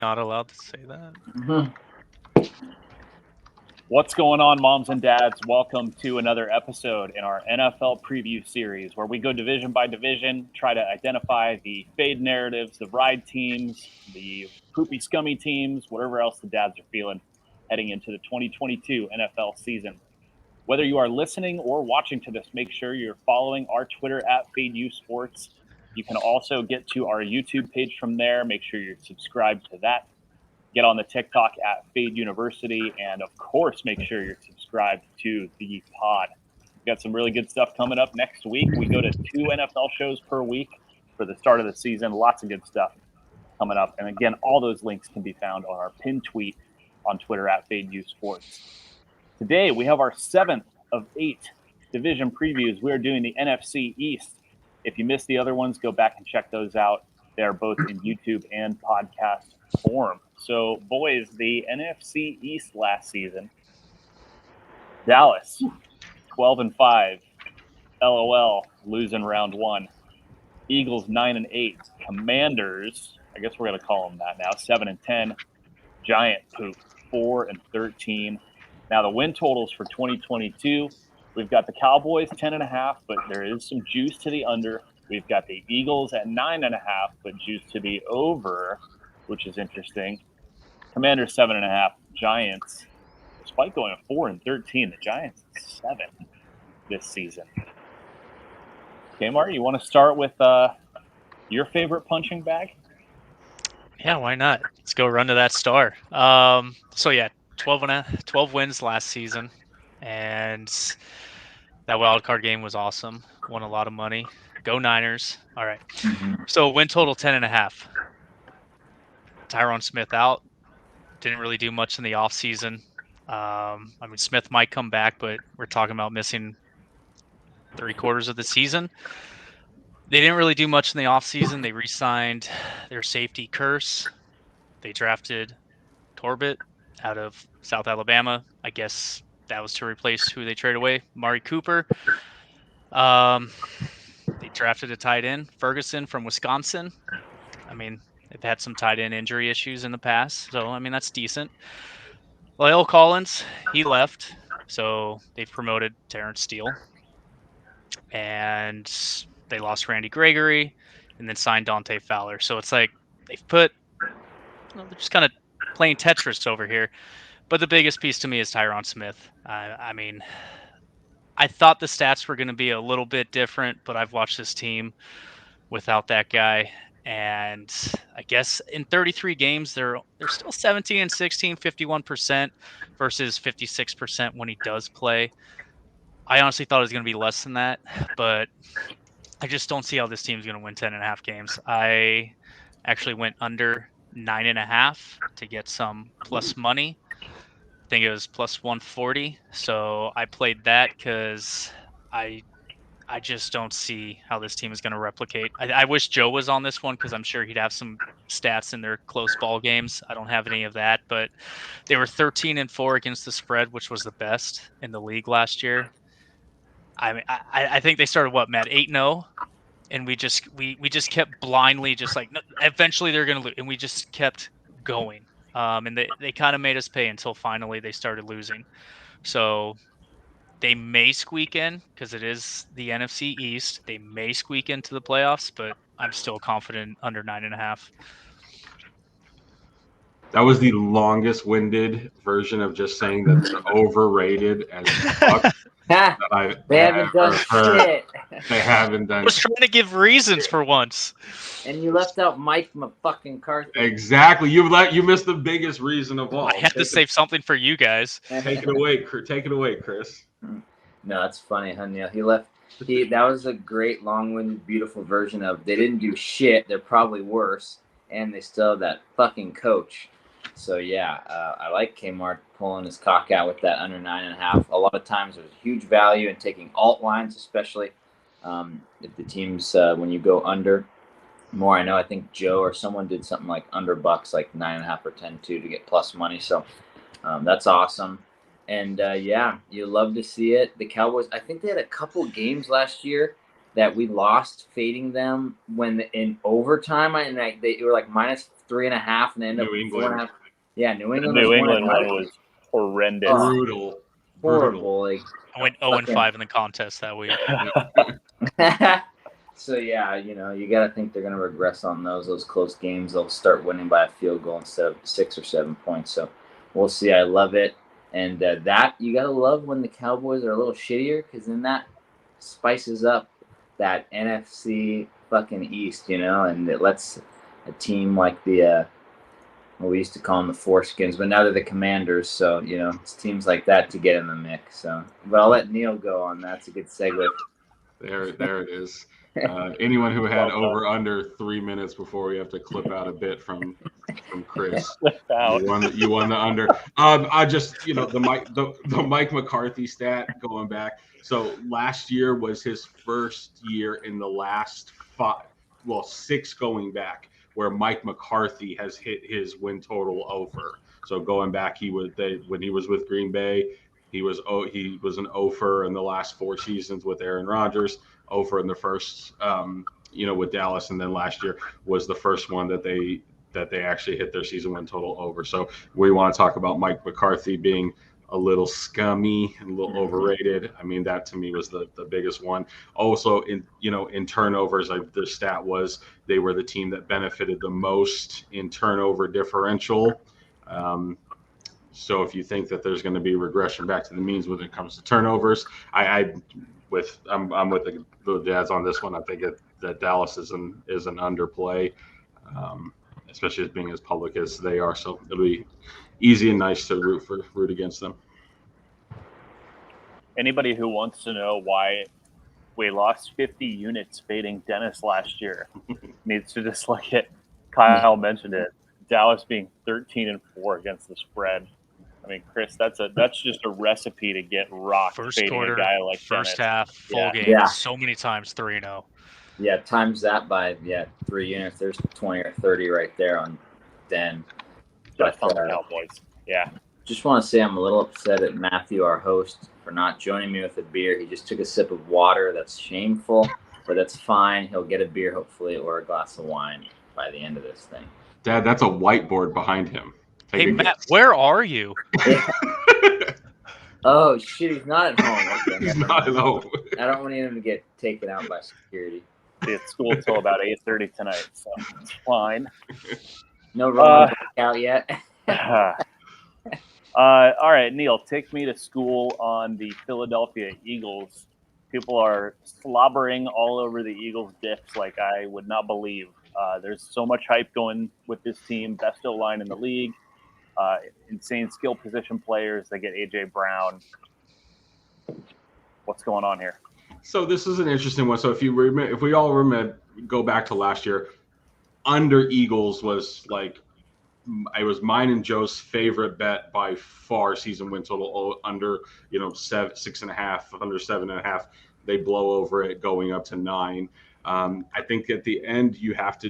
Not allowed to say that. Mhm. What's going on, moms and dads? Welcome to another episode in our NFL preview series where we go division by division, try to identify the fade narratives, the ride teams, the poopy, scummy teams, whatever else the dads are feeling heading into the 2022 NFL season. Whether you are listening or watching to this, make sure you're following our Twitter at FadeUSports. You can also get to our YouTube page from there. Make sure you're subscribed to that. Get on the TikTok at Fade University, and of course, make sure you're subscribed to the pod. We've got some really good stuff coming up next week. We go to 2 NFL shows per week for the start of the season. Lots of good stuff coming up. And again, all those links can be found on our pinned tweet on Twitter at FadeUSports. Today, we have our 7th of 8 division previews. We are doing the NFC East. If you missed the other ones, go back and check those out. They are both in YouTube and podcast form. So, boys, the NFC East last season, Dallas, 12-5, LOL, losing round one. Eagles 9-8, Commanders, I guess we're going to call them that now, 7-10, Giant poop, 4-13. Now the win totals for 2022, we've got the Cowboys 10.5, but there is some juice to the under. We've got the Eagles at 9.5, but juice to the over, which is interesting. Commanders 7.5. Giants, despite going 4-13, the Giants 7 this season. Kmart, you want to start with your favorite punching bag? Yeah, why not? Let's go run to that star. 12 wins last season, and that wild card game was awesome. Won a lot of money. Go Niners! All right. So win total 10.5. Tyron Smith out. Didn't really do much in the offseason. Smith might come back, but we're talking about missing 3/4 of the season. They didn't really do much in the offseason. They re-signed their safety Curse. They drafted Torbett out of South Alabama. I guess that was to replace who they traded away, Mari Cooper. They drafted a tight end, Ferguson from Wisconsin. They've had some tight end injury issues in the past, so that's decent. Lyle Collins, he left, so they've promoted Terrence Steele. And they lost Randy Gregory and then signed Dante Fowler. So it's like they're just kind of playing Tetris over here. But the biggest piece to me is Tyron Smith. I thought the stats were going to be a little bit different, but I've watched this team without that guy. And I guess in 33 games, they're still 17-16, 51% versus 56% when he does play. I honestly thought it was going to be less than that, but I just don't see how this team's going to win 10.5 games. I actually went under 9.5 to get some plus money. I think it was plus 140. So I played that because I just don't see how this team is going to replicate. I wish Joe was on this one because I'm sure he'd have some stats in their close ball games. I don't have any of that, but they were 13-4 against the spread, which was the best in the league last year. I think they started Matt, 8-0, and we just kept blindly just like, no, eventually they're going to lose, and we just kept going. And they kind of made us pay until finally they started losing. So they may squeak in because it is the NFC East. They may squeak into the playoffs, but I'm still confident under 9.5. That was the longest-winded version of just saying that they're overrated as fuck that I've They haven't done heard. shit. They haven't I done was shit. trying to give reasons for once. And you left out Mike fucking McCarthy. Exactly. You missed the biggest reason of all. I had to save something for you guys. Take it away. Take it away, Chris. No, it's funny, honey. He left. That was a great, long-winded, beautiful version of they didn't do shit. They're probably worse, and they still have that fucking coach. So yeah, I like Kmart pulling his cock out with that under 9.5. A lot of times there's huge value in taking alt lines, especially if the teams when you go under more. I know I think Joe or someone did something like under bucks, like 9.5 or 10-2 to get plus money. So that's awesome. And yeah, you love to see it. The Cowboys, I think they had a couple games last year that we lost fading them when in overtime, they were like -3.5, and they ended New up England. 4.5. Yeah, New The England. New was England 1.5. one was horrendous. Oh. Brutal. Horrible. Like I went 0-5 in the contest that week. so yeah, you got to think they're going to regress on those close games. They'll start winning by a field goal instead of 6 or 7 points. So we'll see. I love it, and that you got to love when the Cowboys are a little shittier, because then that spices up that NFC fucking East, and it lets a team like the we used to call them the Foreskins, but now they're the Commanders. So it's teams like that to get in the mix. So, but I'll let Neil go on that. It's a good segue. There it is. Anyone who had over under 3 minutes before we have to clip out a bit from Chris, you won the under. I just the Mike McCarthy stat going back. So last year was his first year in the last 6 going back, where Mike McCarthy has hit his win total over. So going back, when he was with Green Bay, he was an over in the last 4 seasons with Aaron Rodgers, over in the first with Dallas, and then last year was the first one that they actually hit their season win total over. So we want to talk about Mike McCarthy being a little scummy and a little overrated. I mean, that to me was the biggest one. Also, in turnovers, the stat was they were the team that benefited the most in turnover differential. So if you think that there's going to be regression back to the means when it comes to turnovers, I'm with the dads on this one. I think that Dallas is an underplay, especially as being as public as they are. So it'll be easy and nice to root against them. Anybody who wants to know why we lost 50 units fading Dennis last year needs to just look at, Kyle mentioned it, Dallas being 13-4 against the spread. I mean, Chris, that's just a recipe to get rocked. First quarter, a guy like first Dennis. half, full game, so many times 3-0. Yeah, times that by 3 units. There's 20 or 30 right there on Den. Just on the Cowboys. Yeah. Just want to say I'm a little upset at Matthew, our host, for not joining me with a beer. He just took a sip of water. That's shameful, but that's fine. He'll get a beer, hopefully, or a glass of wine by the end of this thing. Dad, that's a whiteboard behind him. Hey, Matt, where are you? Oh, shit, he's not at home. Okay, he's not at home. I don't want him to get taken out by security. Be at school till about 8:30 tonight, so it's fine. No wrong out yet. All right, Neil, take me to school on the Philadelphia Eagles. People are slobbering all over the Eagles' dips like I would not believe. There's so much hype going with this team. Best O-line in the league. Insane skill position players. They get A.J. Brown. What's going on here? So this is an interesting one. So if we all remember, go back to last year, under Eagles was like, it was mine and Joe's favorite bet by far. Season win total under 6.5, under 7.5. They blow over it, going up to 9. I think at the end you have to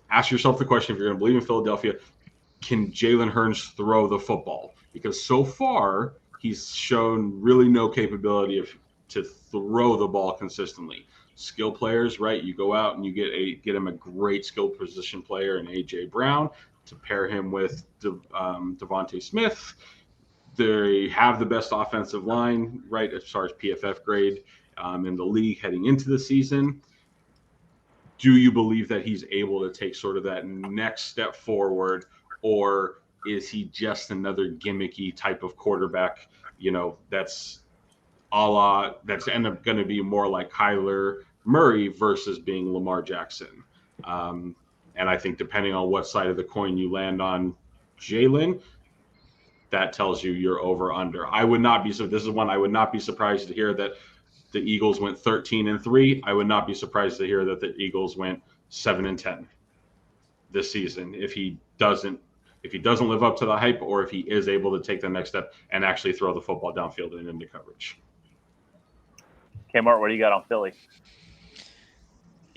ask yourself the question: if you're going to believe in Philadelphia, can Jalen Hurts throw the football? Because so far he's shown really no capability to throw the ball consistently. Skill players, right? You go out and you get him a great skill position player in A.J. Brown to pair him with Devontae Smith. They have the best offensive line, right, as far as PFF grade in the league heading into the season. Do you believe that he's able to take sort of that next step forward, or is he just another gimmicky type of quarterback, that's that's end up going to be more like Kyler Murray versus being Lamar Jackson? And I think depending on what side of the coin you land on Jalen, that tells you you're over under. I would not be surprised to hear that the Eagles went 13-3. I would not be surprised to hear that the Eagles went 7-10 this season if he doesn't live up to the hype, or if he is able to take the next step and actually throw the football downfield and into coverage. Okay, Mark, what do you got on Philly?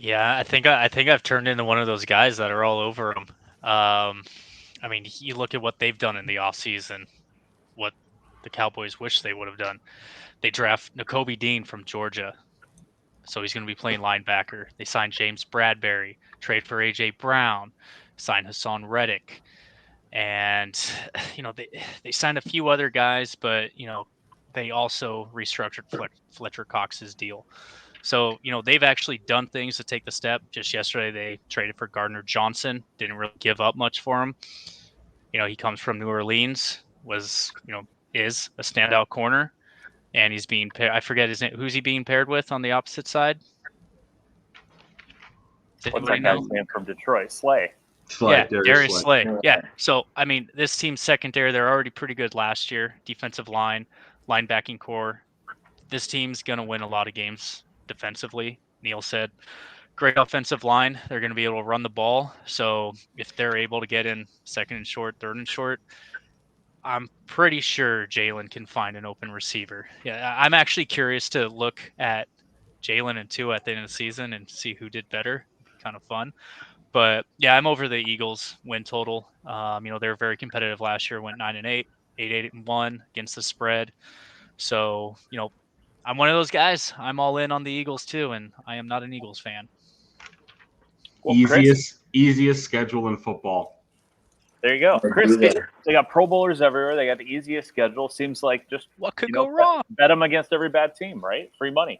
Yeah, I think I've turned into one of those guys that are all over him. I mean, you look at what they've done in the offseason, what the Cowboys wish they would have done. They draft Nakobe Dean from Georgia, so he's going to be playing linebacker. They signed James Bradbury, trade for A.J. Brown, signed Hassan Reddick. And, they signed a few other guys, but, they also restructured Fletcher Cox's deal. So, they've actually done things to take the step. Just yesterday, they traded for Gardner Johnson. Didn't really give up much for him. He comes from New Orleans, is a standout corner, and he's being paired. I forget his name. Who's he being paired with on the opposite side? What's that guy's name from Detroit? Slay. Darius Slay. Yeah. So, this team's secondary, they're already pretty good last year. Defensive line, linebacking core. This team's going to win a lot of games defensively. Neil said, great offensive line. They're going to be able to run the ball. So if they're able to get in second and short, third and short, I'm pretty sure Jalen can find an open receiver. Yeah, I'm actually curious to look at Jalen and Tua at the end of the season and see who did better. It'd be kind of fun. But yeah, I'm over the Eagles win total. They were very competitive last year, went 9-8, 8-1 against the spread. So, I'm one of those guys. I'm all in on the Eagles too, and I am not an Eagles fan. Well, easiest schedule in football. There you go. Chris, they got Pro Bowlers everywhere. They got the easiest schedule. Seems like just what could go wrong? Bet them against every bad team, right? Free money.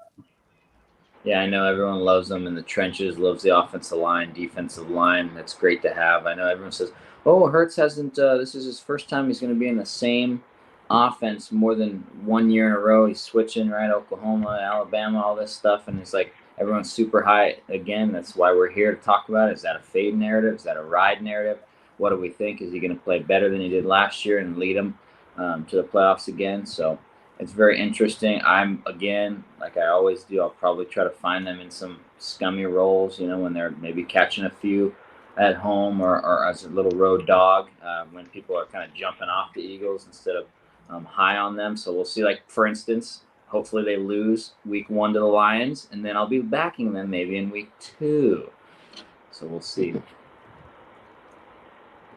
Yeah, I know everyone loves them in the trenches, loves the offensive line, defensive line. That's great to have. I know everyone says, oh, Hurts hasn't this is his first time he's going to be in the same offense more than 1 year in a row. He's switching, right? Oklahoma, Alabama, all this stuff. And it's like everyone's super high. Again, that's why we're here to talk about it. Is that a fade narrative? Is that a ride narrative? What do we think? Is he going to play better than he did last year and lead them to the playoffs again? So it's very interesting. I'm, again, like I always do, I'll probably try to find them in some scummy roles, when they're maybe catching a few at home or as a little road dog when people are kind of jumping off the Eagles instead of high on them. So we'll see, like, for instance, hopefully they lose week 1 to the Lions, and then I'll be backing them maybe in week 2. So we'll see.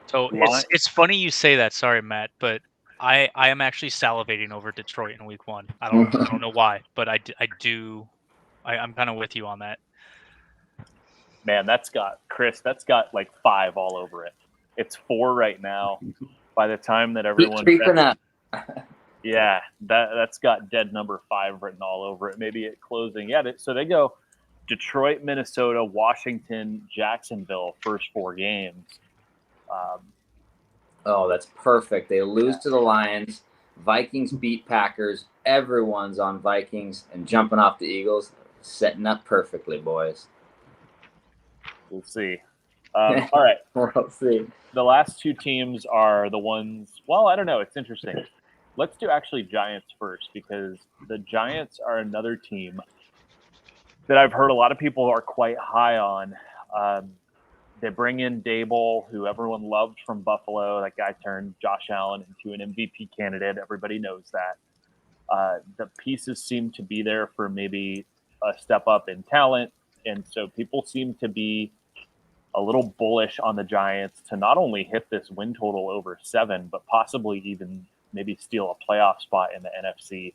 So it's funny you say that. Sorry, Matt, but I am actually salivating over Detroit in week 1. I don't know why, but I do. I'm kind of with you on that. Man, that's got like 5 all over it. It's 4 right now. By the time that everyone creeping up. Yeah, that's got dead number 5 written all over it. Maybe at closing. Yeah, so they go Detroit, Minnesota, Washington, Jacksonville, first 4 games. Oh, that's perfect. They lose to the Lions. Vikings beat Packers. Everyone's on Vikings and jumping off the Eagles. Setting up perfectly, boys. We'll see. All right. We'll see. The last 2 teams are the ones, well, I don't know. It's interesting. Let's do actually Giants first, because the Giants are another team that I've heard a lot of people are quite high on. They bring in Dable, who everyone loved from Buffalo. That guy turned Josh Allen into an MVP candidate. Everybody knows that. The pieces seem to be there for maybe a step up in talent. And so people seem to be a little bullish on the Giants to not only hit this win total over 7, but possibly even maybe steal a playoff spot in the NFC.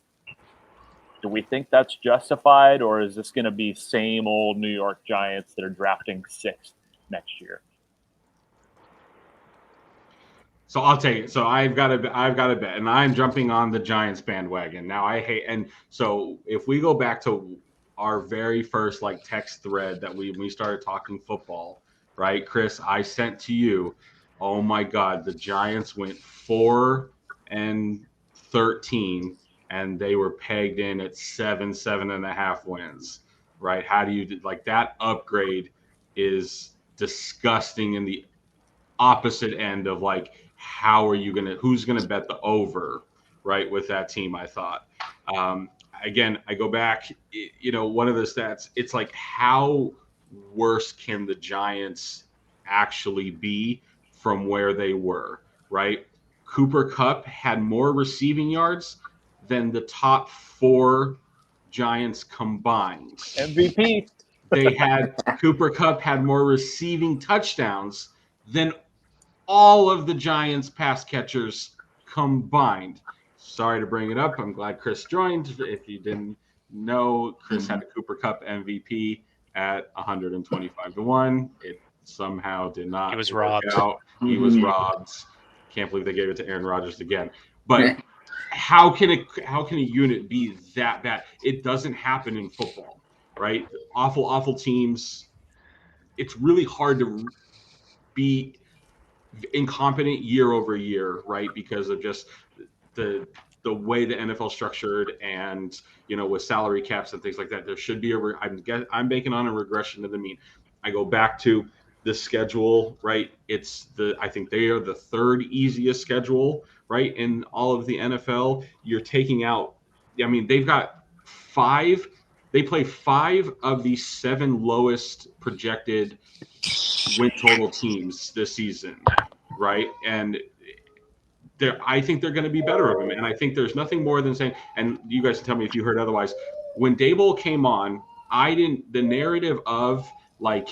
Do we think that's justified, or is this going to be same old New York Giants that are drafting 6th next year? So I'll tell you. So I've got a bet, and I'm jumping on the Giants bandwagon now. And so if we go back to our very first text thread that we started talking football, right, Chris? I sent to you. Oh my God, the Giants went 4-13, and they were pegged in at 7.5 wins, right? How do you that upgrade is disgusting in the opposite end of who's gonna bet the over, right, with that team. I thought again, I go back, one of the stats, it's how worse can the Giants actually be from where they were, right? Cooper Kupp had more receiving yards than the top 4 Giants combined. MVP. Cooper Kupp had more receiving touchdowns than all of the Giants pass catchers combined. Sorry to bring it up. I'm glad Chris joined. If you didn't No, Chris had a Cooper Cup MVP at 125-1. It somehow did not He was work robbed. out. He was robbed. Can't believe they gave it to Aaron Rodgers again. But how can a unit be that bad? It doesn't happen in football, right? Awful teams. It's really hard to be incompetent year over year, right? Because of just the way the NFL structured, and with salary caps and things like that. There should be I'm banking on a regression to the mean. I go back to the schedule, right? I think they are the third easiest schedule, right, in all of the NFL. You're taking out, they've got they play 5 of the 7 lowest projected win total teams this season, right? And I think they're going to be better of them. And I think there's nothing more than saying, and you guys can tell me if you heard otherwise, when Daboll came on, the narrative of like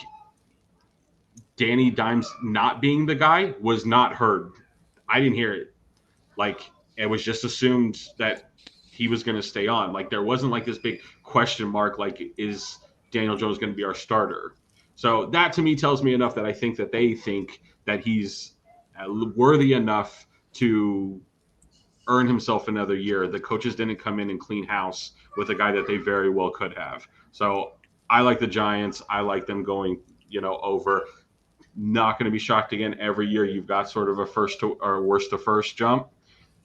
Danny Dimes not being the guy was not heard. I didn't hear it. Like, it was just assumed that he was going to stay on. Like, there wasn't like this big question mark, like, is Daniel Jones going to be our starter? So that to me tells me enough that I think that they think that he's worthy enough to earn himself another year. The coaches didn't come in and clean house with a guy that they very well could have. So I like the Giants. I like them going, over. Not going to be shocked again. Every year you've got sort of a first to or worst to first jump.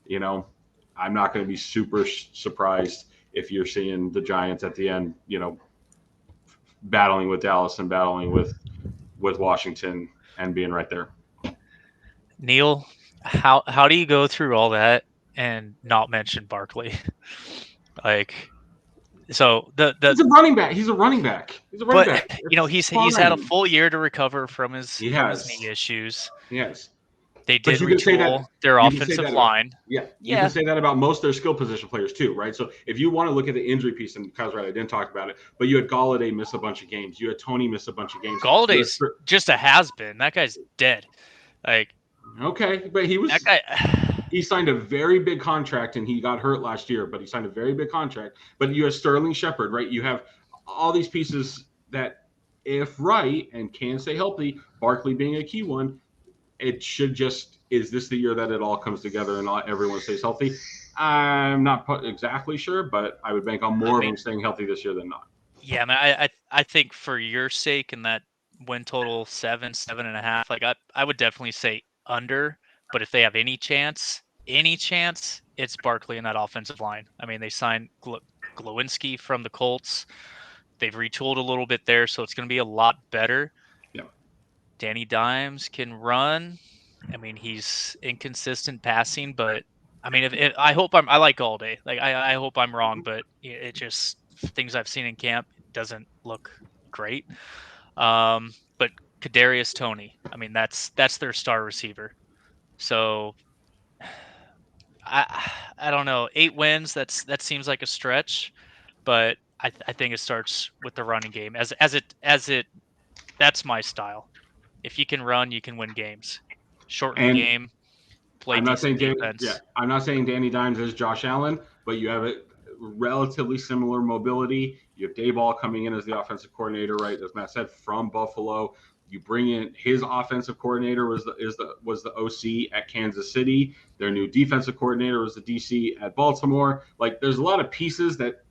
I'm not going to be super surprised if you're seeing the Giants at the end, battling with Dallas and battling with Washington and being right there. Neil, how do you go through all that and not mention Barkley? So he's a running back. He's a running back. But he's had a full year to recover from his knee issues. Yes. They did retool their offensive line. You can say that about most of their skill position players too, right? So if you want to look at the injury piece, and Kyle's right, I didn't talk about it, but you had Golladay miss a bunch of games. You had Tony miss a bunch of games. Galladay's just a has-been. That guy's dead. Okay, but he signed a very big contract, and he got hurt last year, but he signed a very big contract. But you have Sterling Shepard, right? You have all these pieces that, if right and can stay healthy, Barkley being a key one, it should is this the year that it all comes together and everyone stays healthy? I'm not exactly sure, but I would bank on more of them staying healthy this year than not. Yeah, I think for your sake and that win total 7.5, I would definitely say under. But if they have any chance, it's Barkley in that offensive line. They signed Glowinski from the Colts. They've retooled a little bit there, so it's going to be a lot better. Yeah. Danny Dimes can run. He's inconsistent passing, but I hope I like Galday. I hope I'm wrong, but it just things I've seen in camp doesn't look great. But Kadarius Toney, that's their star receiver. So I don't know. 8 wins. That seems like a stretch, but I think it starts with the running game. That's my style. If you can run, you can win games. Shorten the game. Play decent defense. I'm not saying Danny Dimes is Josh Allen, but you have a relatively similar mobility. You have Daboll coming in as the offensive coordinator, right? As Matt said, from Buffalo. You bring in his offensive coordinator was the OC at Kansas City. Their new defensive coordinator was the DC at Baltimore. There's a lot of pieces that,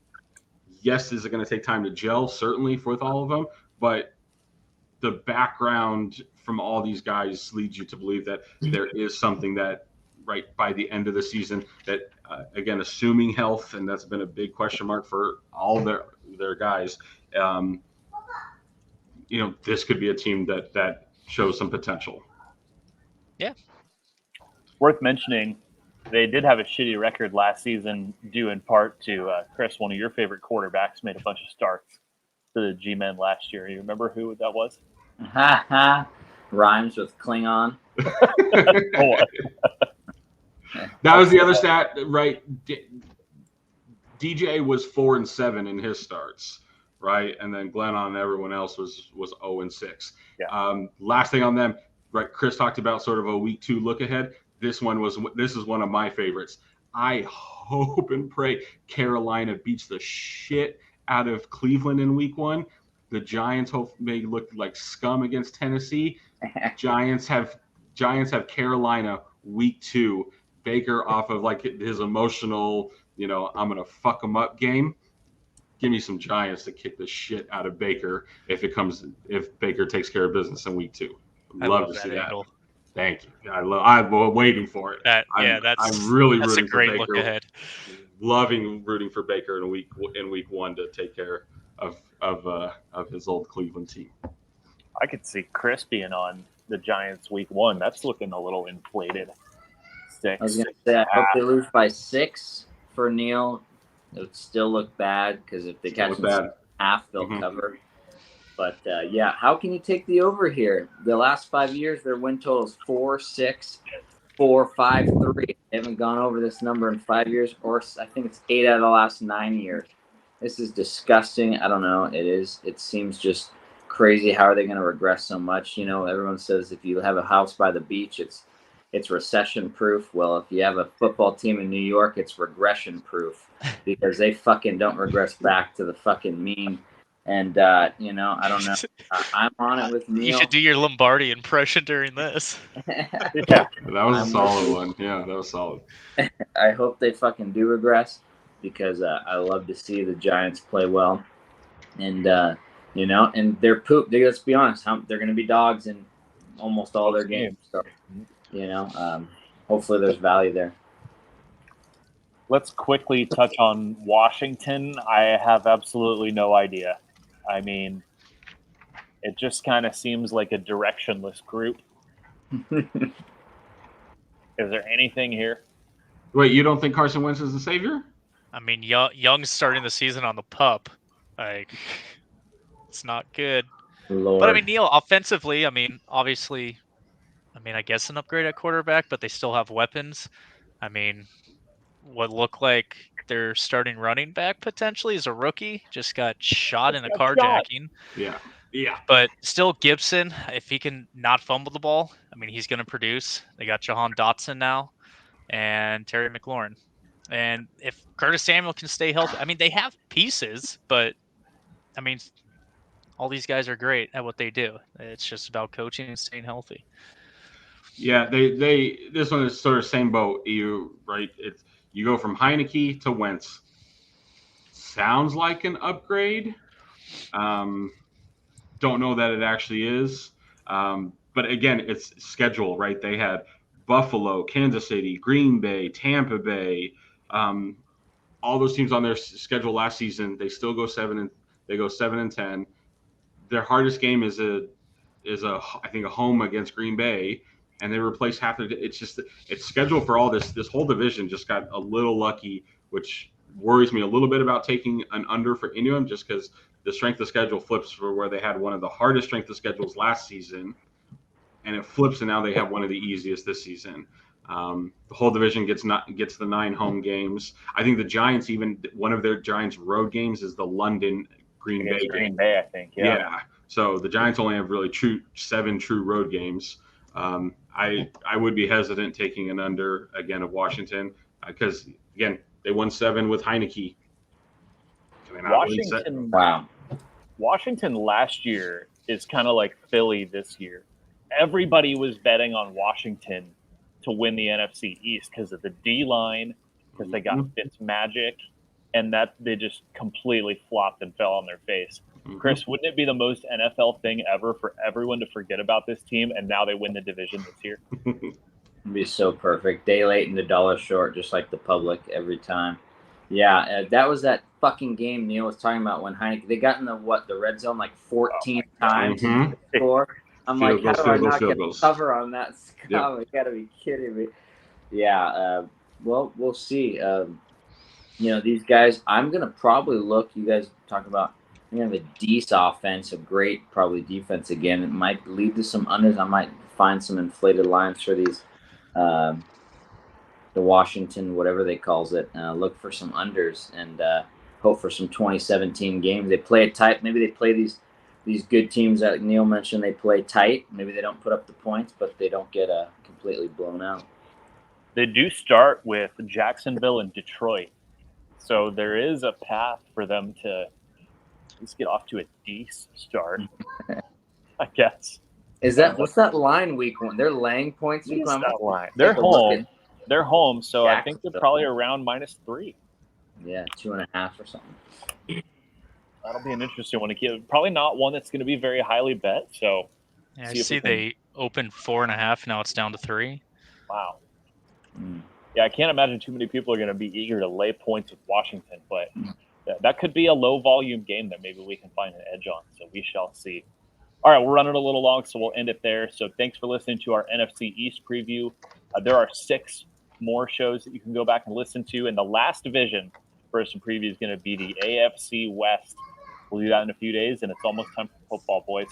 yes, is it going to take time to gel, certainly, with all of them, but the background from all these guys leads you to believe that there is something that, right, by the end of the season, that again, assuming health, and that's been a big question mark for all their guys. This could be a team that shows some potential. Yeah. Worth mentioning, they did have a shitty record last season, due in part to Chris, one of your favorite quarterbacks, made a bunch of starts for the G-Men last year. You remember who that was? Rhymes with Klingon. That was the other stat, right? DJ was 4-7 in his starts, right? And then Glennon and everyone else was 0-6. Yeah. Last thing on them, right? Chris talked about sort of a week 2 look ahead. This is one of my favorites. I hope and pray Carolina beats the shit out of Cleveland in week 1. The Giants may look like scum against Tennessee. Giants have Carolina week 2. Baker off of like his emotional, I'm gonna fuck him up game. Give me some Giants to kick the shit out of Baker if Baker takes care of business in week 2. I Love love to that see that. angle. Thank you. I'm waiting for it. I'm really that's a rooting for great Baker. look ahead. Loving rooting for Baker in week 1 to take care of his old Cleveland team. I could see Chris being on the Giants week 1. That's looking a little inflated. 6. I was gonna say I hope they lose by 6 for Neil. It would still look bad because if they catch them half, they'll cover. But yeah, how can you take the over here? The last 5 years, their win total is 4-6, 4-5-3. They haven't gone over this number in 5 years, or I think it's 8 out of the last 9 years. This is disgusting. I don't know. It is. It seems just crazy. How are they going to regress so much? Everyone says if you have a house by the beach, it's recession proof. Well, if you have a football team in New York, it's regression proof because they fucking don't regress back to the fucking mean. And I don't know. I'm on it with Neil. You should do your Lombardi impression during this. Yeah, that was a solid one. Yeah, that was solid. I hope they fucking do regress because I love to see the Giants play well. And and they're poop. Let's be honest, they're going to be dogs in almost all their games. So, hopefully there's value there. Let's quickly touch on Washington. I have absolutely no idea. I mean, it just kind of seems like a directionless group. Is there anything here? Wait, you don't think Carson Wentz is the savior? I mean, Young's starting the season on the pup. Like, it's not good. Lord. But I mean, Neil, offensively, obviously, I guess an upgrade at quarterback, but they still have weapons. I mean, what looked like their starting running back potentially is a rookie. Just got shot in a carjacking. Yeah. But still, Gibson, if he can not fumble the ball, he's going to produce. They got Jahan Dotson now and Terry McLaurin. And if Curtis Samuel can stay healthy, they have pieces, but all these guys are great at what they do. It's just about coaching and staying healthy. Yeah, this one is sort of same boat. You go from Heineke to Wentz. Sounds like an upgrade. Don't know that it actually is. But again, it's schedule, right? They had Buffalo, Kansas City, Green Bay, Tampa Bay, all those teams on their schedule last season. They still go 7-10. Their hardest game is I think a home against Green Bay, and they replace half of it. It's scheduled for all this. This whole division just got a little lucky, which worries me a little bit about taking an under for any of them, just because the strength of schedule flips for where they had one of the hardest strength of schedules last season, and it flips, and now they have one of the easiest this season. The whole division gets the 9 home games. I think the Giants, even one of their Giants road games is the London Green Bay game. I think. Yeah. So the Giants only have really 7 true road games. I would be hesitant taking an under again of Washington because again they won 7 with Heineke. Washington last year is kind of like Philly this year. Everybody was betting on Washington to win the NFC East because of the D-line, because they got Fitzmagic, and that they just completely flopped and fell on their face. Chris, wouldn't it be the most NFL thing ever for everyone to forget about this team, and now they win the division this year? It'd be so perfect. Day late and $1 short, just like the public every time. Yeah, that was that fucking game Neil was talking about when Heineke, they got in the red zone like 14 times before. I'm like, how do I not get a cover on that scum? Yep. You got to be kidding me. Yeah, well, we'll see. These guys, I'm going to probably look, you guys talk about, have a decent offense, a great probably defense again. It might lead to some unders. I might find some inflated lines for these, the Washington, whatever they calls it. Look for some unders and hope for some 2017 games. They play it tight. Maybe they play these good teams that Neil mentioned. They play tight. Maybe they don't put up the points, but they don't get completely blown out. They do start with Jacksonville and Detroit. So there is a path for them to at least get off to a decent start, I guess. Is that what's that line week one? They're laying points week one. That line. They're Take a look home. They're home, so I think they're Jacksonville. probably around -3. Yeah, 2.5 or something. That'll be an interesting one to get. Probably not one that's going to be very highly bet. So Yeah, I see if see we can- they opened 4.5. Now it's down to 3. wow. Mm. Yeah, I can't imagine too many people are going to be eager to lay points with Washington, but that could be a low volume game that maybe we can find an edge on. So we shall see. All right, we're running a little long, so we'll end it there. So thanks for listening to our NFC East preview. There are 6 more shows that you can go back and listen to. And the last division for some preview is going to be the AFC West. We'll do that in a few days, and it's almost time for football, boys.